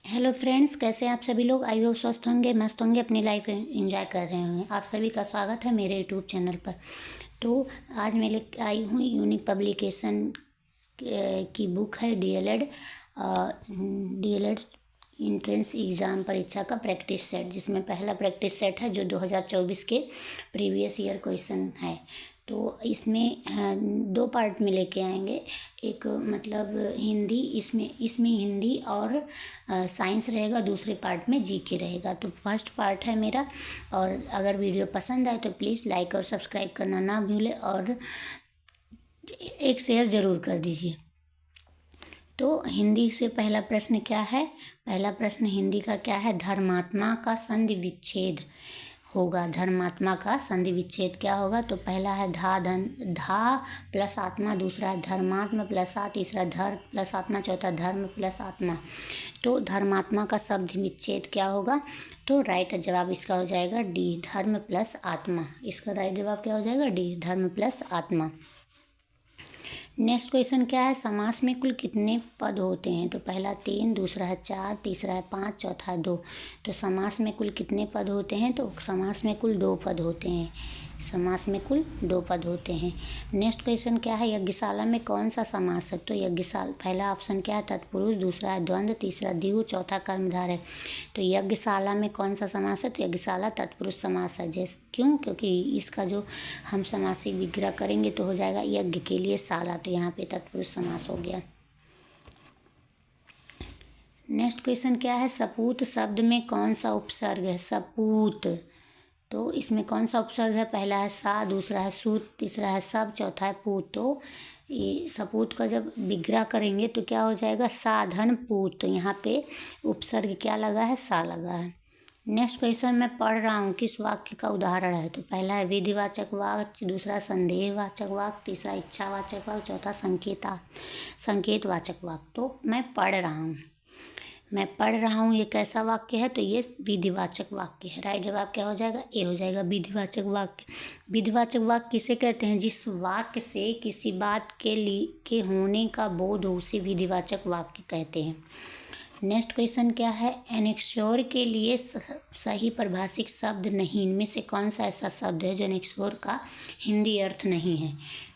Hello friends, कैसे हैं आप सभी लोग। आई होप स्वस्थ होंगे, मस्त होंगे, अपनी लाइफ एंजॉय कर रहे होंगे। आप सभी का स्वागत है मेरे यूट्यूब चैनल पर। तो आज मैं लेकर आई हूँ यूनिक पब्लिकेशन की बुक है डीएलएड इंट्रेंस एग्ज़ाम परीक्षा का प्रैक्टिस सेट, जिसमें पहला प्रैक्टिस सेट है जो 2024 के प्रीवियस ईयर क्वेश्चन है। तो इसमें दो पार्ट में लेके आएंगे। एक मतलब हिंदी, इसमें हिंदी और साइंस रहेगा, दूसरे पार्ट में जीके रहेगा। तो फर्स्ट पार्ट है मेरा। और अगर वीडियो पसंद आए तो प्लीज़ लाइक और सब्सक्राइब करना ना भूलें और एक शेयर ज़रूर कर दीजिए। तो हिंदी से पहला प्रश्न क्या है? पहला प्रश्न हिंदी का क्या है? धर्मात्मा का संधि विच्छेद होगा। धर्मात्मा का संधि विच्छेद क्या होगा? तो पहला है धा प्लस आत्मा, दूसरा है धर्मात्मा प्लस आ, तीसरा धर प्लस आत्मा, चौथा धर्म प्लस आत्मा। तो धर्मात्मा का संधि विच्छेद क्या होगा? तो राइट जवाब इसका हो जाएगा डी, धर्म प्लस आत्मा। इसका राइट जवाब क्या हो जाएगा? डी, धर्म प्लस आत्मा। नेक्स्ट क्वेश्चन क्या है? समास में कुल कितने पद होते हैं? तो पहला 3, दूसरा है 4, तीसरा है 5, चौथा है 2। तो समास में कुल कितने पद होते हैं? तो समास में कुल 2 पद होते हैं। समास में कुल 2 पद होते हैं। नेक्स्ट क्वेश्चन क्या है? यज्ञशाला में कौन सा समास है? तो यज्ञशाला, पहला ऑप्शन क्या है? तत्पुरुष, दूसरा है द्वंद्व, तीसरा द्विगु, चौथा कर्मधारय है। तो यज्ञशाला में कौन सा समास है? तो यज्ञशाला तत्पुरुष समास है। क्यों? क्योंकि इसका जो हम समासिक विग्रह करेंगे तो हो जाएगा यज्ञ के लिए शाला, तो यहाँ पे तत्पुरुष समास हो गया। नेक्स्ट क्वेश्चन क्या है? सपूत शब्द में कौन सा उपसर्ग है? सपूत, तो इसमें कौन सा उपसर्ग है? पहला है सा, दूसरा है सूत, तीसरा है सब, चौथा है पूत। तो ये सपूत का जब विग्रह करेंगे तो क्या हो जाएगा? साधन पूत। तो यहाँ पे उपसर्ग क्या लगा है? सा लगा है। नेक्स्ट क्वेश्चन मैं पढ़ रहा हूँ, किस वाक्य का उदाहरण है? तो पहला है विधिवाचक वाक्य, दूसरा संदेहवाचक वाक्य, तीसरा इच्छावाचक वाक्य, चौथा संकेतवाचक वाक्य। तो मैं पढ़ रहा हूँ ये कैसा वाक्य है? तो ये विधिवाचक वाक्य है। राइट जवाब क्या हो जाएगा? ए हो जाएगा, विधिवाचक वाक्य। विधिवाचक वाक्य किसे कहते हैं? जिस वाक्य से किसी बात के होने का बोध हो उसे विधिवाचक वाक्य कहते हैं। नेक्स्ट क्वेश्चन क्या है? एनेक्स्योर के लिए सही परिभाषित शब्द नहीं। इनमें से कौन सा ऐसा शब्द है जो एनेक्स्योर का हिंदी अर्थ नहीं है?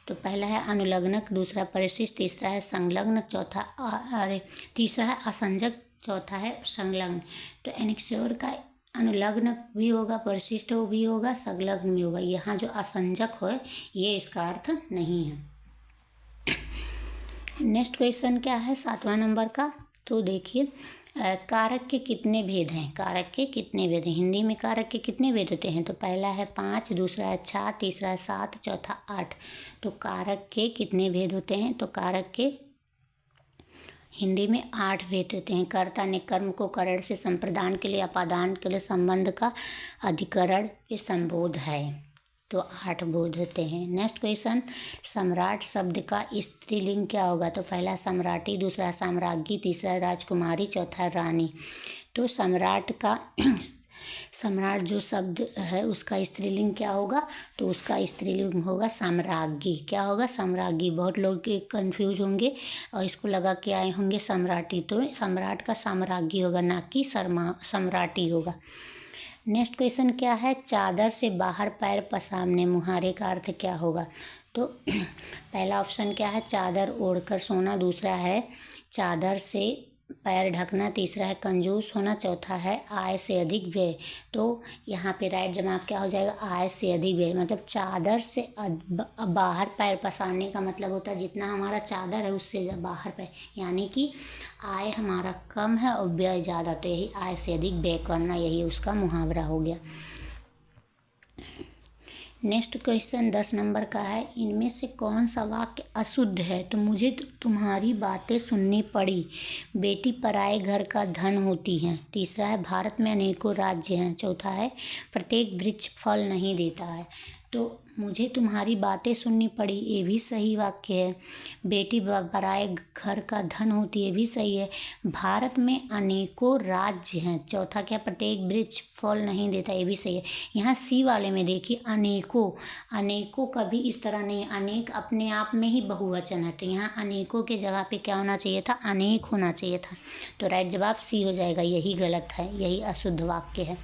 तो पहला है अनुलग्नक, दूसरा परिशिष्ट, तीसरा है संलग्न, तीसरा है असंजक, चौथा है संलग्न। तो एनेक्स्योर का अनुलग्न भी होगा, परिशिष्ट भी होगा, संलग्न भी होगा। यहाँ जो असंजक हो ये इसका अर्थ नहीं है। नेक्स्ट क्वेश्चन क्या है? 7वां नंबर का। तो देखिए, कारक के कितने भेद हैं? कारक के कितने भेद हैं? हिंदी में कारक के कितने भेद होते हैं? तो पहला है 5, दूसरा है 6, तीसरा है 7, चौथा 8। तो कारक के कितने भेद होते हैं? तो कारक के हिंदी में 8 भेद होते हैं। कर्ता ने कर्म को करण से संप्रदान के लिए, अपादान के लिए संबंध का अधिकरण के संबोध है। तो 8 बोध होते हैं। नेक्स्ट क्वेश्चन, सम्राट शब्द का स्त्रीलिंग क्या होगा? तो पहला सम्राटी, दूसरा साम्राज्ञी, तीसरा राजकुमारी, चौथा रानी। तो सम्राट जो शब्द है उसका स्त्रीलिंग क्या होगा? तो उसका स्त्रीलिंग होगा साम्राज्ञी। क्या होगा? साम्राज्ञी। बहुत लोग कंफ्यूज होंगे और इसको लगा के आए होंगे सम्राटी। तो सम्राट का साम्राज्ञी होगा, ना कि सम्राटी होगा। नेक्स्ट क्वेश्चन क्या है? चादर से बाहर पैर पसारने, मुहारे का अर्थ क्या होगा? तो पहला ऑप्शन क्या है? चादर ओढ़कर सोना, दूसरा है चादर से पैर ढकना, तीसरा है कंजूस होना, चौथा है आय से अधिक व्यय। तो यहाँ पे राइट जवाब क्या हो जाएगा? आय से अधिक व्यय। मतलब चादर से बाहर पैर पसारने का मतलब होता है जितना हमारा चादर है उससे बाहर पैर, यानी कि आय हमारा कम है और व्यय ज़्यादा। तो यही आय से अधिक व्यय करना, यही उसका मुहावरा हो गया। नेक्स्ट क्वेश्चन 10 नंबर का है, इनमें से कौन सा वाक्य अशुद्ध है? तो मुझे तुम्हारी बातें सुननी पड़ी, बेटी पराए घर का धन होती है, तीसरा है भारत में अनेकों राज्य हैं, चौथा है प्रत्येक वृक्ष फल नहीं देता है। तो मुझे तुम्हारी बातें सुननी पड़ी, ये भी सही वाक्य है। बेटी पराए घर का धन होती है, ये भी सही है। भारत में अनेकों राज्य हैं। चौथा क्या, प्रत्येक वृक्ष फल नहीं देता, ये भी सही है। यहाँ सी वाले में देखिए अनेकों, अनेकों कभी इस तरह नहीं, अनेक अपने आप में ही बहुवचन है, तो यहाँ अनेकों के जगह पे क्या होना चाहिए था, अनेक होना चाहिए था। तो राइट जवाब सी हो जाएगा, यही गलत है, यही अशुद्ध वाक्य है।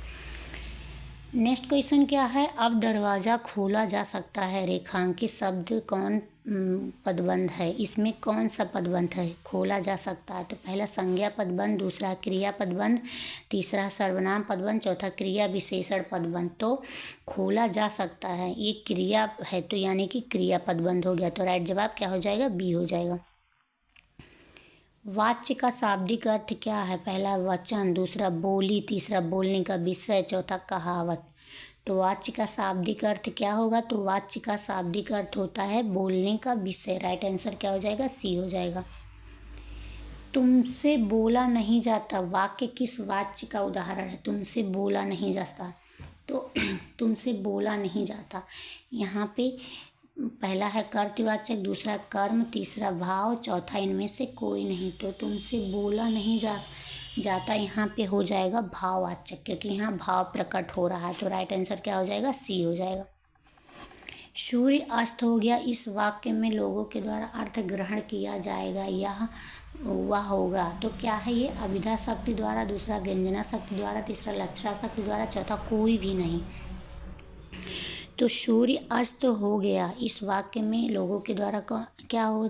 नेक्स्ट क्वेश्चन क्या है, अब दरवाज़ा खोला जा सकता है। रेखांकित शब्द कौन पदबंध है, इसमें कौन सा पदबंध है, खोला जा सकता है। तो पहला संज्ञा पदबंध, दूसरा क्रिया पदबंध, तीसरा सर्वनाम पदबंध, चौथा क्रिया विशेषण पदबंध। तो खोला जा सकता है, ये क्रिया है तो यानी कि क्रिया पदबंध हो गया। तो राइट जवाब क्या हो जाएगा, बी हो जाएगा। वाच्य का शाब्दिक अर्थ क्या है, पहला वचन, दूसरा बोली, तीसरा बोलने का विषय, चौथा कहावत। तो वाच्य का शाब्दिक अर्थ क्या होगा, तो वाच्य का शाब्दिक अर्थ होता है बोलने का विषय। राइट आंसर क्या हो जाएगा, सी हो जाएगा। तुमसे बोला नहीं जाता, वाक्य किस वाच्य का उदाहरण है, तुमसे बोला नहीं जाता। तो तुमसे बोला नहीं जाता, यहाँ पे पहला है कर्तवाचक, दूसरा कर्म, तीसरा भाव, चौथा इनमें से कोई नहीं। तो तुमसे बोला नहीं जाता यहाँ पे हो जाएगा भाववाचक, क्योंकि यहाँ भाव प्रकट हो रहा है। तो राइट आंसर क्या हो जाएगा, सी हो जाएगा। सूर्य अस्त हो गया, इस वाक्य में लोगों के द्वारा अर्थ ग्रहण किया जाएगा, यह वह होगा। तो क्या है ये, अभिधा शक्ति द्वारा, दूसरा व्यंजना शक्ति द्वारा, तीसरा लक्षणा शक्ति द्वारा, चौथा कोई भी नहीं। तो सूर्य अस्त हो गया, इस वाक्य में लोगों के द्वारा क्या हो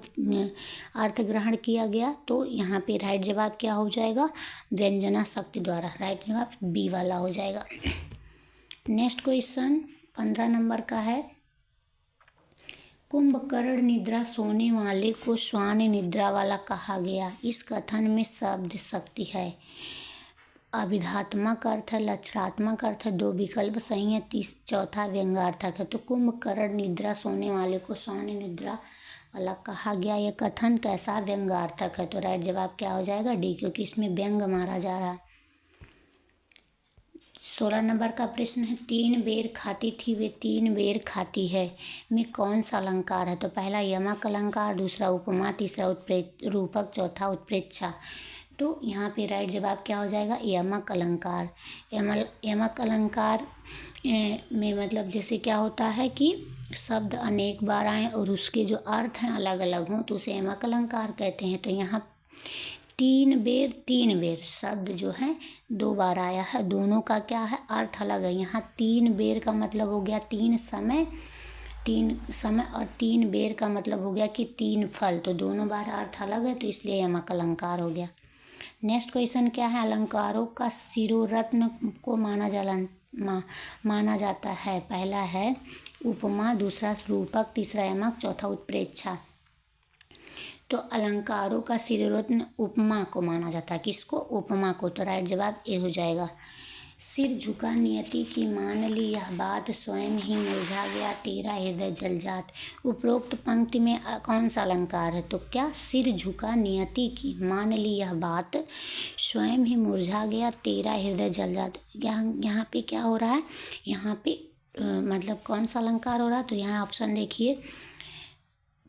अर्थ ग्रहण किया गया। तो यहाँ पे राइट जवाब क्या हो जाएगा, व्यंजना शक्ति द्वारा। राइट जवाब बी वाला हो जाएगा। नेक्स्ट क्वेश्चन 15 नंबर का है, कुंभकर्ण निद्रा सोने वाले को श्वान निद्रा वाला कहा गया, इस कथन में शब्द शक्ति है। अभिधात्मक अर्थ है, लक्षणात्मक अर्थ है, दो विकल्प सही है, चौथा व्यंग्यार्थक है। तो कुंभकर्ण निद्रा सोने वाले को श्वान निद्रा वाला कहा गया, यह कथन कैसा, व्यंग्यार्थक है। तो राइट जवाब क्या हो जाएगा, डी, क्योंकि इसमें व्यंग मारा जा रहा है। 16 नंबर का प्रश्न है, 3 बेर खाती थी वे 3 बेर खाती है में कौन सा अलंकार है। तो पहला यमक अलंकार, दूसरा उपमा, तीसरा रूपक, चौथा उत्प्रेक्षा। तो यहाँ पे राइट जवाब क्या हो जाएगा, यमक अलंकार। यमक अलंकार में मतलब जैसे क्या होता है कि शब्द अनेक बार आए और उसके जो अर्थ हैं अलग अलग हों, तो उसे यमक अलंकार कहते हैं। तो यहाँ 3 बेर शब्द जो है 2 बार आया है, दोनों का क्या है, अर्थ अलग है। यहाँ 3 बेर का मतलब हो गया 3 समय, और 3 बेर का मतलब हो गया कि 3 फल, तो दोनों बार अर्थ अलग है, तो इसलिए यमक अलंकार हो गया। नेक्स्ट क्वेश्चन क्या है, अलंकारों का शिरोरत्न को माना जाता है। पहला है उपमा, दूसरा रूपक, तीसरा यमक, चौथा उत्प्रेक्षा। तो अलंकारों का शिरोरत्न उपमा को माना जाता है, किसको, उपमा को। तो राइट जवाब ए हो जाएगा। सिर झुका नियति की मान ली यह बात, स्वयं ही मुरझा गया तेरा हृदय जलजात। उपरोक्त पंक्ति में कौन सा अलंकार है, तो क्या, सिर झुका नियति की मान ली यह बात, स्वयं ही मुरझा गया तेरा हृदय जलजात। यहाँ पे क्या हो रहा है, यहाँ पे मतलब कौन सा अलंकार हो रहा है। तो यहाँ ऑप्शन देखिए,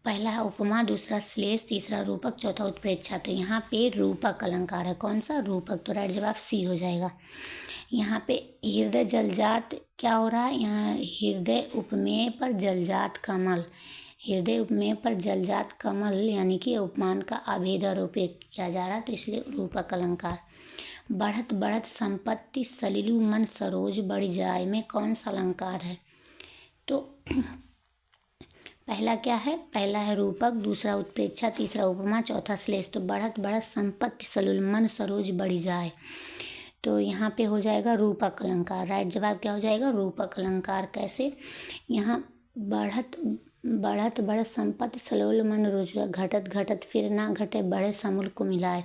पहला है उपमा, दूसरा श्लेष, तीसरा रूपक, चौथा उत्प्रेक्षा। तो यहाँ पे रूपक अलंकार है, कौन सा, रूपक। तो राइट जवाब सी हो जाएगा। यहाँ पे हृदय जलजात क्या हो रहा है, यहाँ हृदय उपमेय पर जलजात कमल, हृदय उपमेय पर जलजात कमल यानी कि उपमान का अभेद आरोप किया जा रहा है, तो इसलिए रूपक अलंकार। बढ़त बढ़त संपत्ति सलिलु मन सरोज बढ़ जाए में कौन सा अलंकार है। तो पहला क्या है, पहला है रूपक, दूसरा उत्प्रेक्षा, तीसरा उपमा, चौथा श्लेष। तो बढ़त बढ़त संपत्ति सलिल मन सरोज बढ़ जाए, तो यहाँ पे हो जाएगा रूपक अलंकार। राइट जवाब क्या हो जाएगा, रूपक अलंकार। कैसे, यहाँ बढ़त बढ़त संपत्ति सलोल मन रोजगार, घटत घटत फिर ना घटे बढ़े समूल को मिलाए।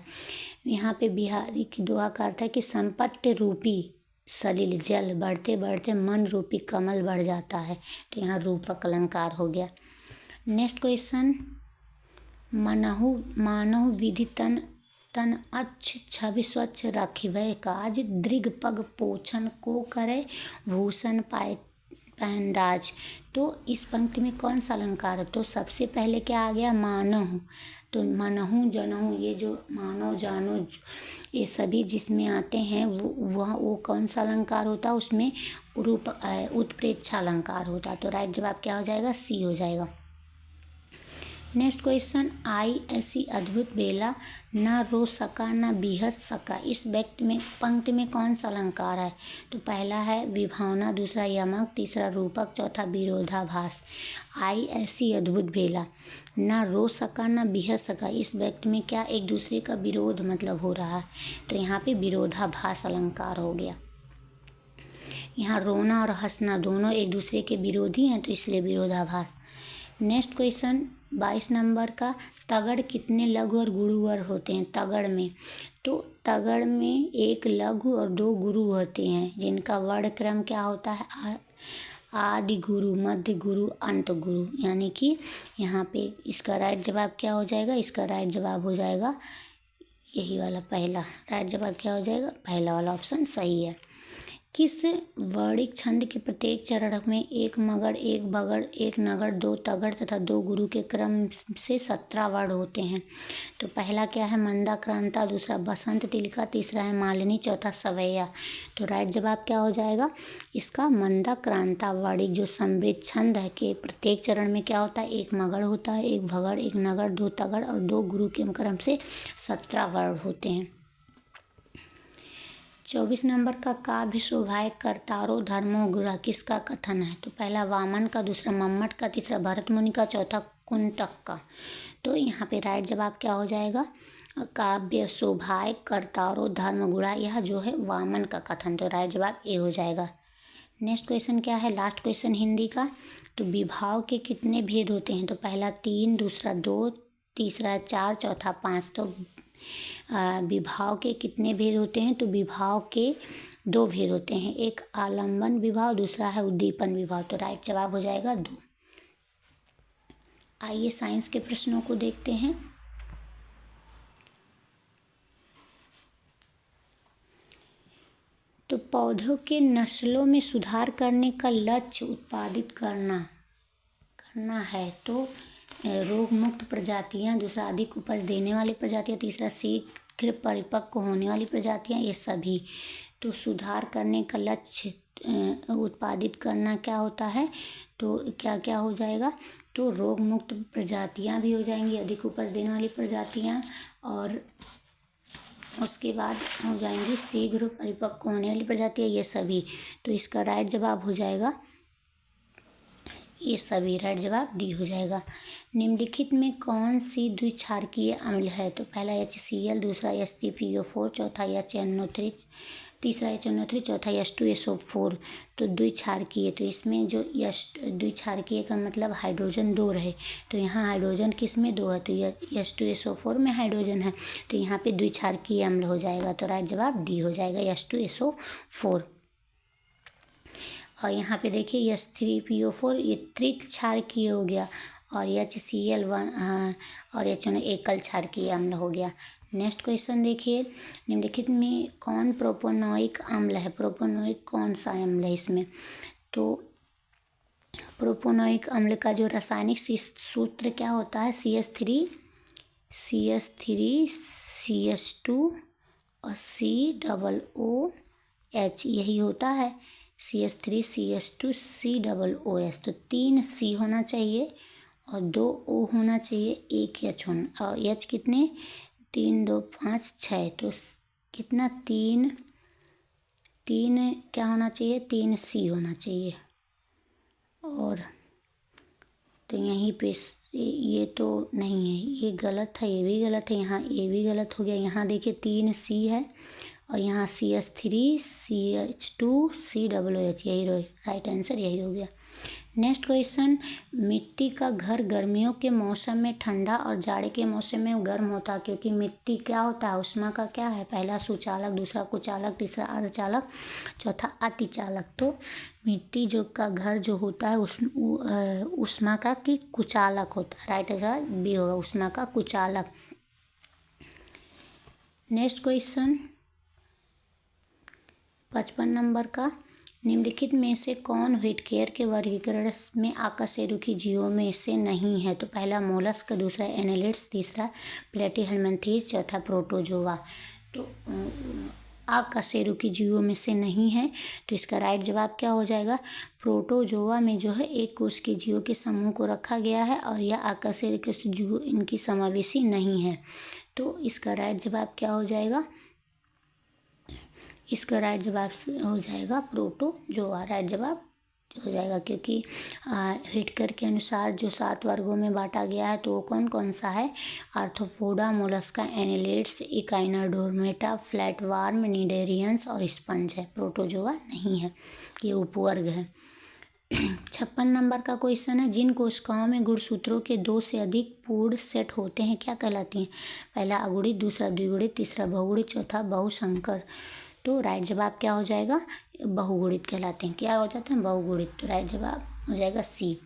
यहाँ पे बिहारी की दोहा का अर्थ है कि संपत्ति रूपी सलिल जल बढ़ते बढ़ते मन रूपी कमल बढ़ जाता है, तो यहाँ रूपक अलंकार हो गया। नेक्स्ट क्वेश्चन, मानहु विधि तन अच्छ छवि स्वच्छ रखिवै काज, दृग पग पोछन को करे भूषण अंदाज। तो इस पंक्ति में कौन सा अलंकार है? तो सबसे पहले क्या आ गया? मानहु। तो मनहु जनहु, ये जो मानो जानो ये सभी जिसमें आते हैं वो कौन सा अलंकार होता है? उसमें उत्प्रेक्षा अलंकार होता है। तो राइट जवाब क्या हो जाएगा? सी हो जाएगा। नेक्स्ट क्वेश्चन, आई ऐसी अद्भुत बेला, न रो सका न बिहस सका। इस व्यक्ति में पंक्ति में कौन सा अलंकार है? तो पहला है विभावना, दूसरा यमक, तीसरा रूपक, चौथा विरोधाभास। आई ऐसी अद्भुत बेला, न रो सका न बिहस सका। इस व्यक्ति में क्या एक दूसरे का विरोध मतलब हो रहा है? तो यहाँ पे विरोधाभास अलंकार हो गया। यहाँ रोना और हंसना दोनों एक दूसरे के विरोधी हैं, तो इसलिए विरोधाभास। नेक्स्ट क्वेश्चन 22 नंबर का, तगड़ कितने लघु और गुरुवर होते हैं? तगड़ में, तो तगड़ में एक लघु और दो गुरु होते हैं, जिनका वर्ण क्रम क्या होता है? आदि गुरु, मध्य गुरु, अंत गुरु। यानी कि यहाँ पे इसका राइट जवाब क्या हो जाएगा? इसका राइट जवाब हो जाएगा यही वाला पहला। राइट जवाब क्या हो जाएगा? पहला वाला ऑप्शन सही है। किस वर्णिक छंद के प्रत्येक चरण में एक मगड़, एक बगड़, एक नगड़, दो तगड़ तथा दो गुरु के क्रम से 17 वर्ण होते हैं? तो पहला क्या है? मंदाक्रांता, दूसरा बसंत तिलका, तीसरा है मालिनी, चौथा सवैया। तो राइट जवाब क्या हो जाएगा? इसका मंदाक्रांता वर्णिक जो समृद्ध छंद है के प्रत्येक चरण में क्या होता है? एक मगड़ होता है, एक भगड़, एक नगड़, दो तगड़ और दो गुरु के क्रम से 17 वर्ण होते हैं। 24 नंबर का, काव्य शोभाए करतारो धर्मो गुरा, किसका कथन है? तो पहला वामन का, दूसरा मम्मट का, तीसरा भरत मुनि का, चौथा कुंतक का। तो यहाँ पे राइट जवाब क्या हो जाएगा? काव्य शोभाए करतारो धर्म गुरा, यह जो है वामन का कथन। तो राइट जवाब ए हो जाएगा। नेक्स्ट क्वेश्चन क्या है? लास्ट क्वेश्चन हिंदी का। तो विभाव के कितने भेद होते हैं? तो पहला 3, दूसरा 2, तीसरा 4, चौथा 5। तो विभाव के कितने भेद होते हैं? तो विभाव के 2 भेद होते हैं, एक आलंबन विभाव, दूसरा है उद्दीपन विभाव। तो राइट जवाब हो जाएगा 2। आइए साइंस के प्रश्नों को देखते हैं। तो पौधों के नस्लों में सुधार करने का लक्ष्य उत्पादित करना है। तो रोग मुक्त प्रजातियां, दूसरा अधिक उपज देने वाली प्रजातियां, तीसरा शीघ्र परिपक्व होने वाली प्रजातियां, ये सभी। तो सुधार करने का लक्ष्य उत्पादित करना क्या होता है? तो क्या क्या हो जाएगा? तो रोग मुक्त प्रजातियां भी हो जाएंगी, अधिक उपज देने वाली प्रजातियां, और उसके बाद हो जाएंगी शीघ्र परिपक्व होने वाली प्रजातियां, ये सभी। तो इसका राइट जवाब हो जाएगा ये सभी। राइट जवाब डी हो जाएगा। निम्नलिखित में कौन सी द्विक्षारकीय अम्ल है? तो पहला HCl, दूसरा H3PO4, चौथा HNO3, तीसरा HNO3, चौथा H2SO4। तो द्विक्षारकीय, तो इसमें जो द्विक्षारकीय का मतलब हाइड्रोजन 2 रहे, तो यहाँ हाइड्रोजन किस में 2 है? तो H2SO4 में हाइड्रोजन है, तो यहाँ पे द्विक्षारकीय अम्ल हो जाएगा। तो राइट जवाब डी हो जाएगा, H2SO4। और यहाँ पे देखिए H3PO4 ये त्रिक्षारकीय हो गया, और HCl1 और HNO एकल क्षारकीय अम्ल हो गया। नेक्स्ट क्वेश्चन देखिए, निम्नलिखित में कौन प्रोपोनोइक अम्ल है? प्रोपोनोइक कौन सा अम्ल है इसमें? तो प्रोपोनोइक अम्ल का जो रासायनिक सूत्र क्या होता है? CH3 CH2 और COOH, यही होता है। CH3 CH2 COOH। तो 3 C होना चाहिए और 2 O होना चाहिए, एक H होना, और H कितने? 3 2 5 6। तो कितना? 3 क्या होना चाहिए? 3 C होना चाहिए। और तो यहीं पे ये तो नहीं है, ये गलत है, ये भी गलत है, यहाँ ये भी गलत हो गया। यहाँ देखिए 3 C है और यहाँ CH3 CH2 COOH, यही राइट आंसर यही हो गया। नेक्स्ट क्वेश्चन, मिट्टी का घर गर्मियों के मौसम में ठंडा और जाड़े के मौसम में गर्म होता है, क्योंकि मिट्टी क्या होता है? उष्मा का क्या है? पहला सुचालक, दूसरा कुचालक, तीसरा अर्धचालक, चौथा अतिचालक। तो मिट्टी जो का घर जो होता है उष्मा का कि कुचालक होता है? राइट आंसर बी होगा, उष्मा का कुचालक। नेक्स्ट क्वेश्चन 55 नंबर का, निम्नलिखित में से कौन व्हिटकेयर के वर्गीकरण में आकशेरुकी जीवों में से नहीं है? तो पहला मोलस्क, दूसरा एनेलिड्स, तीसरा प्लेटीहेल्मिन्थेस, चौथा प्रोटोजोआ। तो आकशेरुकी जीवों में से नहीं है, तो इसका राइट जवाब क्या हो जाएगा? प्रोटोजोआ में जो है एक कोश के जीवों के समूह को रखा गया है और यह आकशेरुकी जीव इनकी समावेशी नहीं है। तो इसका राइट जवाब क्या हो जाएगा? इसका राइट जवाब हो जाएगा प्रोटोजोआ। राइट जवाब हो जाएगा, क्योंकि व्हिटकर के अनुसार जो 7 वर्गों में बांटा गया है तो वो कौन कौन सा है? Arthropoda, Mollusca, annelids, Echinodermata, flatworm, cnidarians और स्पंज है। प्रोटोजोआ नहीं है, ये उपवर्ग है। 56 नंबर का क्वेश्चन है, जिन कोशिकाओं में गुणसूत्रों के 2 से अधिक पूर्ण सेट होते हैं क्या कहलाती हैं? पहला अगुणित, दूसरा द्विगुणित, तीसरा बहुगुणित, चौथा बहुसंकर। तो राइट जवाब क्या हो जाएगा? बहुगुणित कहलाते हैं। क्या हो जाते हैं? बहुगुणित। तो राइट जवाब हो जाएगा सी।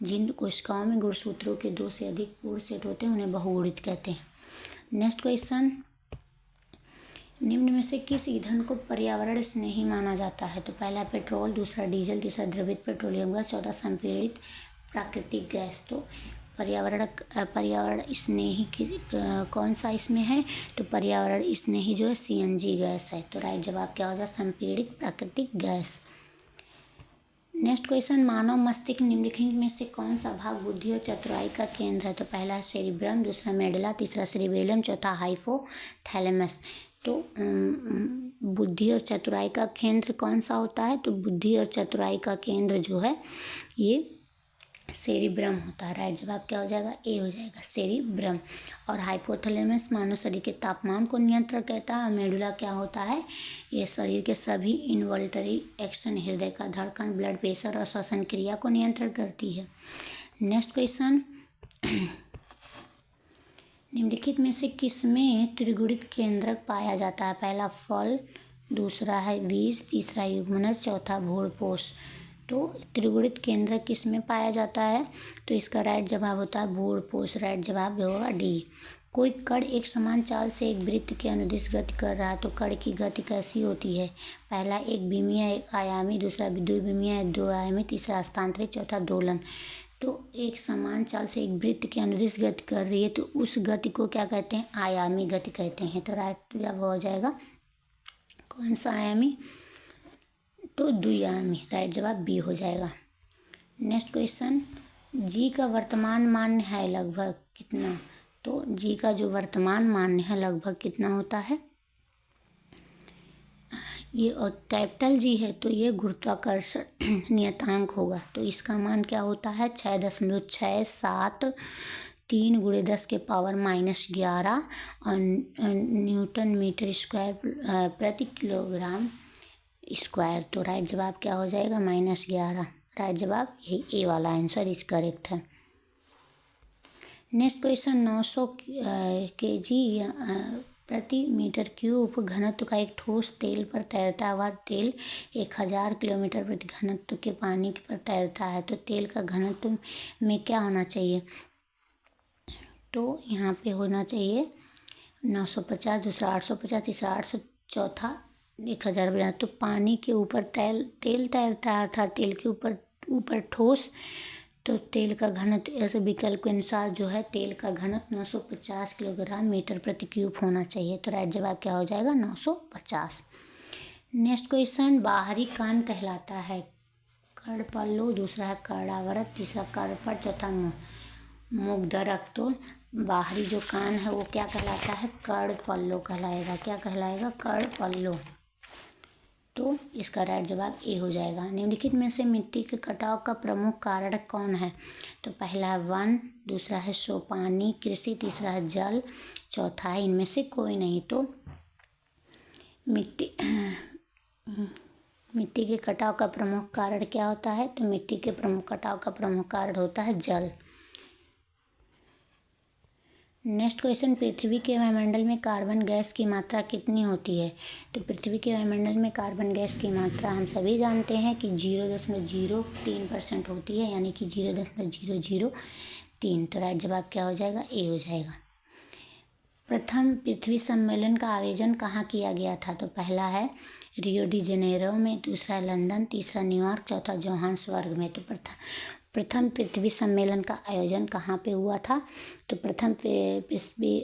जिन कोशिकाओं में गुणसूत्रों के 2 से अधिक पूर्ण सेट होते हैं उन्हें बहुगुणित कहते हैं। नेक्स्ट क्वेश्चन, निम्न में से किस ईंधन को पर्यावरण स्नेही माना जाता है? तो पहला पेट्रोल, दूसरा डीजल, तीसरा द्रवित पेट्रोलियम गैस, चौथा संपीड़ित प्राकृतिक गैस। तो पर्यावरण स्नेही कौन सा इसमें है? तो पर्यावरण स्नेही जो है सीएनजी गैस है। तो राइट जवाब क्या हो जाए? संपीड़ित प्राकृतिक गैस। नेक्स्ट क्वेश्चन, मानव मस्तिष्क निम्नलिखित में से कौन सा भाग बुद्धि और चतुराई का केंद्र है? तो पहला है सेरिब्रम, दूसरा मेडुला, तीसरा सेरिबेलम, चौथा हाइपोथैलेमस। तो बुद्धि और चतुराई का केंद्र कौन सा होता है? तो बुद्धि और चतुराई का केंद्र जो है ये सेरिब्रम होता है। राइट जवाब क्या हो जाएगा? ए हो जाएगा, सेरिब्रम। और हाइपोथैलेमस मानव शरीर के तापमान को नियंत्रण करता है। और मेडुला क्या होता है? ये शरीर के सभी इन्वॉल्टरी एक्शन, हृदय का धड़कन, ब्लड प्रेशर और श्वसन क्रिया को नियंत्रण करती है। नेक्स्ट क्वेश्चन, निम्नलिखित में से किसमें त्रिगुणित केंद्रक पाया जाता है? पहला फल, दूसरा है बीज, तीसरा युग्मनज, चौथा भ्रूणपोष। तो त्रिगुणित केंद्रक किस में पाया जाता है? तो इसका राइट जवाब होता है भ्रूणपोष। राइट जवाब होगा डी। कोई कण एक समान चाल से एक वृत्त के अनुदिश गति कर रहा है तो कण की गति कैसी होती है? पहला एक विमीय, एक आयामी, दूसरा द्विविमीय, 2 आयामी, तीसरा हस्तांतरित, चौथा दोलन। तो एक समान चाल से एक वृत्त के अनुदिश गति कर रही है तो उस गति को क्या कहते हैं? आयामी गति कहते हैं। तो राइट जवाब हो जाएगा कौन सा आयामी? तो द्विआयामी। राइट जवाब बी हो जाएगा। नेक्स्ट क्वेश्चन, जी का वर्तमान मान है लगभग कितना? तो जी का जो वर्तमान मान है लगभग कितना होता है? ये और कैपिटल जी है तो ये गुरुत्वाकर्षण नियतांक होगा। तो इसका मान क्या होता है? 6.673 × 10⁻⁻11 और न्यूटन मीटर स्क्वायर प्रति किलोग्राम स्क्वायर। तो राइट जवाब क्या हो जाएगा? -11। राइट जवाब ए वाला आंसर इज करेक्ट है। नेक्स्ट क्वेश्चन, 900 kg प्रति मीटर क्यूब घनत्व का एक ठोस तेल पर तैरता हुआ तेल 1000 किलोमीटर प्रति घनत्व के पानी पर तैरता है तो तेल का घनत्व में क्या होना चाहिए? तो यहाँ पे होना चाहिए 950, दूसरा 850, तीसरा 800, चौथा 1000। तो पानी के ऊपर तेल तैरता है अर्थात तेल के ऊपर ठोस, तो तेल का घनत्व ऐसे विकल्प के अनुसार जो है तेल का घनत्व 950 किलोग्राम मीटर प्रति क्यूब होना चाहिए। तो राइट जवाब क्या हो जाएगा? 950। नेक्स्ट क्वेश्चन, बाहरी कान कहलाता है कर्णपल्लव, दूसरा है कर्णावरत, तीसरा कर्णपट, चौथा मुग्धरक। तो बाहरी जो कान है वो क्या कहलाता है? कर्णपल्लव कहलाएगा। क्या कहलाएगा? कर्णपल्लव। तो इसका राइट जवाब ए हो जाएगा। निम्नलिखित में से मिट्टी के कटाव का प्रमुख कारण कौन है? तो पहला है वन, दूसरा है सोपानी कृषि, तीसरा है जल, चौथा है इनमें से कोई नहीं। तो मिट्टी के कटाव का प्रमुख कारण क्या होता है? तो मिट्टी के कटाव का प्रमुख कारण होता है जल। नेक्स्ट क्वेश्चन, पृथ्वी के वायुमंडल में कार्बन गैस की मात्रा कितनी होती है? तो पृथ्वी के वायुमंडल में कार्बन गैस की मात्रा हम सभी जानते हैं कि 0.03% होती है, यानी कि 0.003। तो राइट जवाब क्या हो जाएगा? ए हो जाएगा। प्रथम पृथ्वी सम्मेलन का आयोजन कहाँ किया गया था? तो पहला है रियो डी जेनेरो में, दूसरा है लंदन, तीसरा न्यूयॉर्क, चौथा जोहान्सबर्ग में। तो प्रथम पृथ्वी सम्मेलन का आयोजन कहाँ पे हुआ था? तो प्रथम पृथ्वी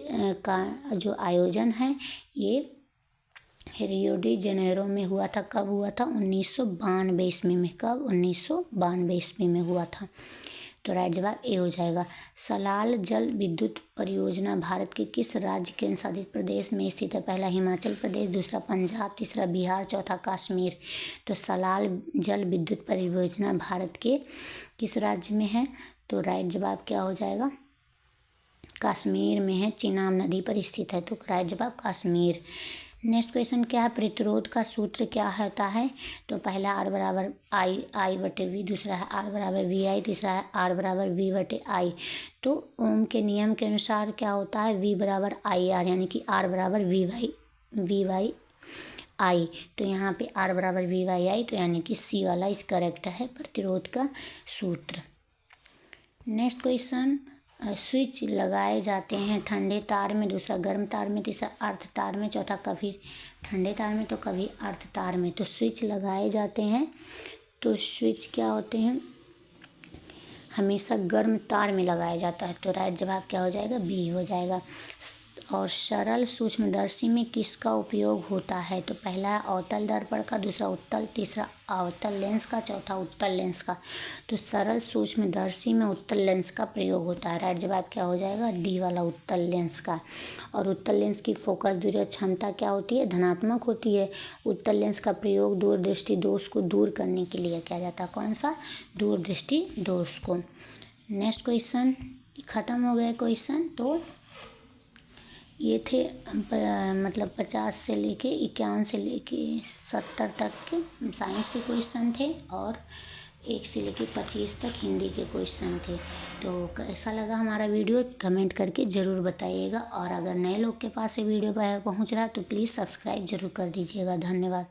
का जो आयोजन है ये रियो डी जेनेरो में हुआ था। कब हुआ था? 1992 ईस्वी में। कब? 1992 ईस्वी में हुआ था। तो राइट जवाब ए हो जाएगा। सलाल जल विद्युत परियोजना भारत के किस राज्य केंद्र शासित प्रदेश में स्थित है? पहला हिमाचल प्रदेश, दूसरा पंजाब, तीसरा बिहार, चौथा कश्मीर। तो सलाल जल विद्युत परियोजना भारत के किस राज्य में है? तो राइट जवाब क्या हो जाएगा? कश्मीर में है, चिनाब नदी पर स्थित है। तो राइट जवाब कश्मीर। नेक्स्ट क्वेश्चन क्या है? प्रतिरोध का सूत्र क्या होता है? तो पहला R बराबर आई बटे वी, दूसरा है R बराबर वी आई, तीसरा है R बराबर वी बटे आई। तो ओम के नियम के अनुसार क्या होता है? V बराबर आई आर, यानी कि R बराबर वी वाई आई। तो यहाँ पे R बराबर वी वाई आई, तो यानी कि C वाला इज करेक्ट है प्रतिरोध का सूत्र। नेक्स्ट क्वेश्चन, स्विच लगाए जाते हैं ठंडे तार में, दूसरा गर्म तार में, तीसरा अर्ध तार में, चौथा कभी ठंडे तार में तो कभी अर्ध तार में। तो स्विच लगाए जाते हैं, तो स्विच क्या होते हैं? हमेशा गर्म तार में लगाया जाता है। तो राइट जवाब क्या हो जाएगा? बी हो जाएगा। और सरल सूक्ष्मदर्शी में किसका उपयोग होता है? तो पहला है अवतल दर्पण का, दूसरा उत्तल, तीसरा अवतल लेंस का, चौथा उत्तल लेंस का। तो सरल सूक्ष्मदर्शी में उत्तल लेंस का प्रयोग होता है। राइट जवाब क्या हो जाएगा? डी वाला उत्तल लेंस का। और उत्तल लेंस की फोकस दूरी और क्षमता क्या होती है? धनात्मक होती है। उत्तल लेंस का प्रयोग दूरदृष्टि दोष को दूर करने के लिए किया जाता है। कौन सा? दूरदृष्टि दोष को। नेक्स्ट क्वेश्चन ख़त्म हो गए क्वेश्चन। तो ये थे मतलब 50 से लेके 51 से लेके 70 तक के साइंस के क्वेश्चन थे, और 1 से लेके 25 तक हिंदी के क्वेश्चन थे। तो कैसा लगा हमारा वीडियो कमेंट करके ज़रूर बताइएगा। और अगर नए लोग के पास ये वीडियो पहुंच रहा है तो प्लीज़ सब्सक्राइब ज़रूर कर दीजिएगा। धन्यवाद।